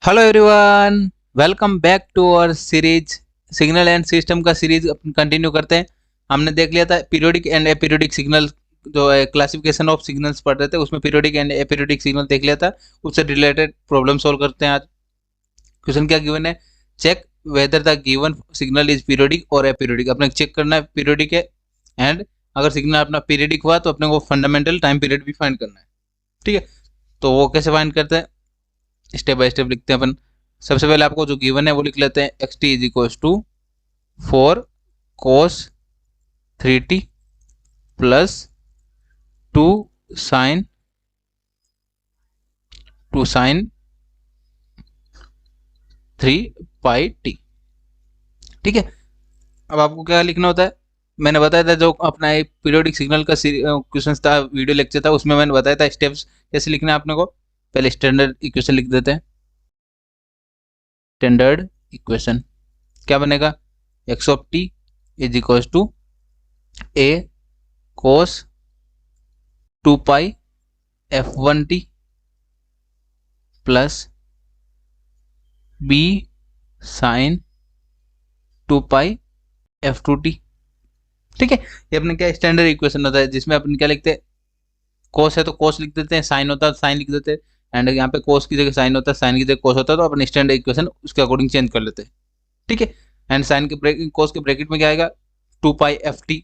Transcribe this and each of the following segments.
Hello everyone, welcome back to our series. Signal and system का series continue करते हैं। हमने देख लिया था पीरियोडिक एंड एपीरियोडिक सिग्नल, जो है क्लासिफिकेशन ऑफ सिग्नल्स पढ़ रहे थे, उसमें पीरियोडिक एंड एपीरियोडिक सिग्नल देख लिया था। उससे रिलेटेड प्रॉब्लम सॉल्व करते हैं आज। क्वेश्चन क्या गिवन है, check whether the given signal is periodic और एपीरियोडिक। अपने चेक करना है पीरियोडिक है, एंड अगर सिग्नल अपना पीरियोडिक हुआ तो अपने को फंडामेंटल टाइम पीरियड भी फाइंड करना है। ठीक है, तो वो कैसे फाइंड करते हैं, स्टेप बाय स्टेप लिखते हैं अपन। सबसे पहले आपको जो गिवन है वो लिख लेते हैं, x t is equals to 4 cos 3t plus 2 sine 3 pi t. ठीक है, अब आपको क्या लिखना होता है, मैंने बताया था जो अपना एक पीरियोडिक सिग्नल का क्वेश्चन था, वीडियो लेक्चर था, उसमें मैंने बताया था स्टेप्स कैसे लिखना है अपने को। पहले स्टैंडर्ड इक्वेशन लिख देते हैं। स्टैंडर्ड इक्वेशन क्या बनेगा, x of t is equal to a cos 2 pi f1t plus b sine 2 pi f2t। ठीक है, ये अपने क्या स्टैंडर्ड इक्वेशन होता है, जिसमें अपन क्या लिखते हैं, कोस है तो कोस लिख देते हैं, साइन होता है तो साइन लिख देते हैं, एंड यहाँ पे कोस की जगह साइन होता है, साइन की जगह कोस होता है, तो अपन स्टैंडर्ड इक्वेशन उसके अकॉर्डिंग चेंज कर लेते हैं। ठीक है, एंड साइन के कोस के ब्रैकेट में क्या आएगा, 2 pi F T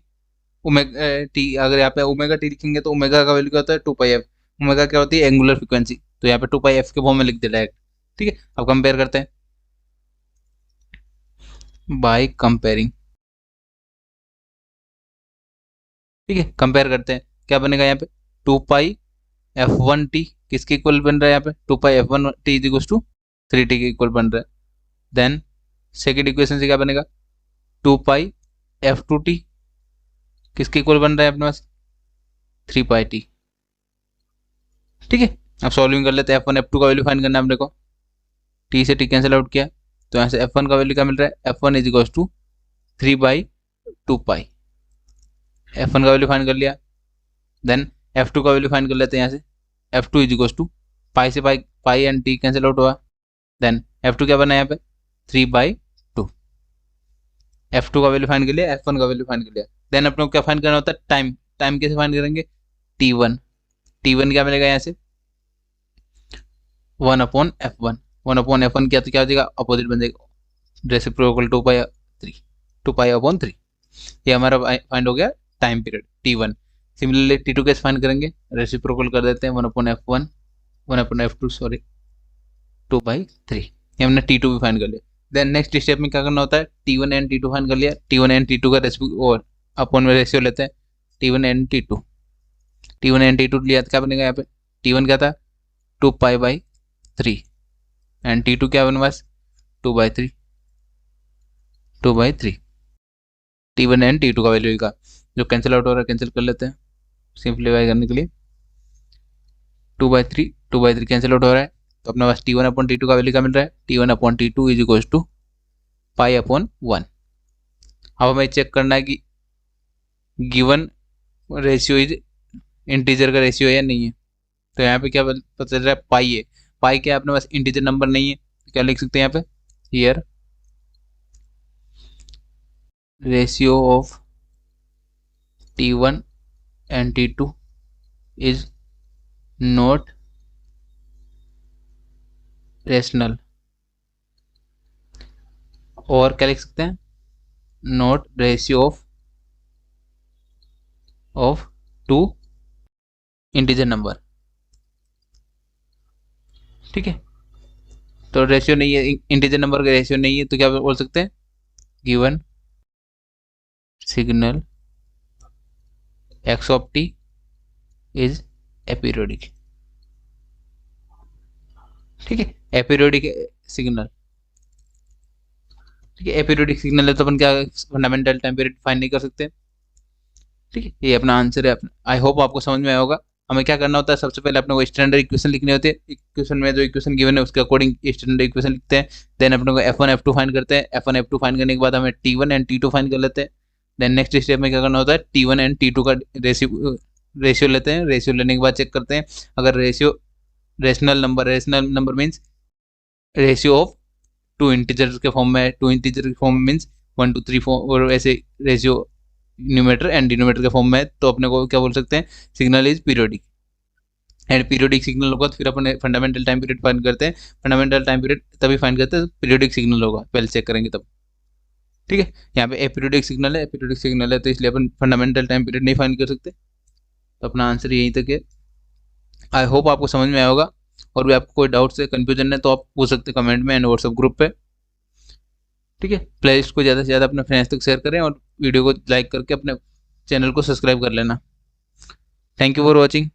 omega T. अगर यहाँ पे ओमेगा टी लिखेंगे तो ओमेगा का वैल्यू क्या होता है, 2 पाई एफ। ओमेगा क्या होती है, एंगुलर फ्रीक्वेंसी, तो यहाँ पे 2 पाई एफ के फॉर्म में लिख दे डायरेक्ट। ठीक है, अब कंपेयर करते हैं बाय कंपेयरिंग। ठीक है, कंपेयर करते हैं, क्या बनेगा यहाँ पे 2 पाई एफ वन टी किसके इक्वल बन रहा है, यहाँ पे 2 pi F one T is equal to 3t के इक्वल बन रहा है। देन सेकेंड इक्वेशन से क्या बनेगा, 2 पाई एफ टू टी किसके इक्वल बन रहा है अपने पास, 3 पाई टी। ठीक है, अब सॉल्विंग कर लेते हैं। एफ वन एफ टू का वैल्यू फाइंड करना है अपने को। टी से टी कैंसिल आउट किया तो यहाँ से एफ वन का वैल्यू क्या मिल रहा है, F one is equal to 3 by 2 pi. F one का वैल्यू फाइंड कर लिया। देन एफ टू का वैल्यू फाइंड कर लेते हैं, यहाँ से F two is equal to pi से pi, pi and T cancel out हुआ। देन एफ टू क्या बना यहाँ पे, 3 बाई 2। एफ टू का वैल्यू फाइंड कर लिया, एफ वन का वैल्यू फाइंड कर लिया। देन अपने को क्या फाइंड करना होता है, टाइम। टाइम कैसे फाइंड करेंगे, टी वन। टी वन क्या मिलेगा यहाँ से, 1 upon f one. 1 upon f one क्या, तो क्या हो जाएगा, अपोजिट बन जाएगा, रेसिप्रोकल 2 पाई 3, 2 पाई अपॉन 3। ये हमारा फाइंड हो गया time period t one. Similarly t two कैसे फाइंड करेंगे, रेसिप्रोकल कर देते हैं, 1 upon f one, 1 upon f two, sorry 2 by 3। ये हमने टी टू भी फाइंड कर लिया। देन नेक्स्ट स्टेप में क्या करना होता है, T one and t two find कर लिया। T one and t two का रेसिपो और अपॉन में रेशियो लेते हैं, T one and t to. T one and t to लिया तो क्या बनेगा यहाँ पे, टी वन क्या था 2 pi by 3 and t two क्या बने बस 2 by 3, 2 by 3। T one and t two का वैल्यू का जो कैंसिल आउट हो रहा है कैंसिल कर लेते हैं सिंप्लीफाई करने के लिए। 2 बाई 3, 2 बाई 3 कैंसिल आउट हो रहा है, तो अपने पास T one upon T two का वैल्यू क्या मिल रहा है, T one upon T two is equal to pi upon 1। अब हमें चेक करना है कि गिवन रेशियो इज इंटीजर का रेशियो है या नहीं है। तो यहाँ पे क्या पता चल रहा है, पाई है। पाई क्या अपने पास इंटीजर नंबर नहीं है, तो क्या लिख सकते हैं यहाँ पे, here ratio of T1 and T2 is not rational। और क्या लिख सकते हैं, not ratio of two integer number. ठीक है, तो रेशियो नहीं है, इंटीजर नंबर का रेशियो नहीं है, तो क्या बोल सकते हैं, given signal x of t is aperiodic. ठीक है, एपीरियोडिक सिग्नल। ठीक है, एपीरियोडिक सिग्नल है तो अपन क्या फंडामेंटल टाइम पीरियड फाइंड नहीं कर सकते। ठीक है, ये अपना आंसर है। आई होप आपको समझ में आया होगा। हमें क्या करना होता है, सबसे पहले अपने को स्टैंडर्ड इक्वेशन लिखनी होती है। इक्वेशन में जो इक्वेशन गिवन है उसके अकॉर्डिंग स्टैंडर्ड इक्वेशन लिखते हैं। देन अपने को f one f two find करते हैं। F one f two find करने के बाद हमें t one and t two find कर लेते हैं। देन नेक्स्ट स्टेप में क्या करना होता है, T one and t two का रेशियो लेते हैं। रेशियो लेने के बाद चेक करते हैं अगर ratio rational number means ratio of two integer के फॉर्म में, टू इंटीजर के फॉर्म में मीन्स 1 2 3 4 और ऐसे रेशियो न्यूमेटर एंड डिनोमिनेटर के फॉर्म में है, तो अपने को क्या बोल सकते हैं, signal is periodic. And periodic signal होगा तो फिर अपन फंडामेंटल टाइम पीरियड फाइंड करते हैं। फंडामेंटल टाइम पीरियड तभी फाइंड करते हैं पीरियोडिक सिग्नल होगा, पहले चेक करेंगे तब। ठीक है, यहाँ पे एपीरियोडिक सिग्नल है, एपीरियोडिक सिग्नल है तो इसलिए अपन फंडामेंटल टाइम पीरियड नहीं फाइंड कर सकते। तो अपना आंसर यहीं तक है। आई होप आपको समझ में आया होगा। और भी आपको कोई डाउट्स है, कन्फ्यूजन है तो आप पूछ सकते हैं कमेंट में एंड व्हाट्सएप ग्रुप पे। ठीक है, प्लेलिस्ट को ज़्यादा से ज़्यादा अपने फ्रेंड्स तक शेयर करें और वीडियो को लाइक करके अपने चैनल को सब्सक्राइब कर लेना। Thank you for watching.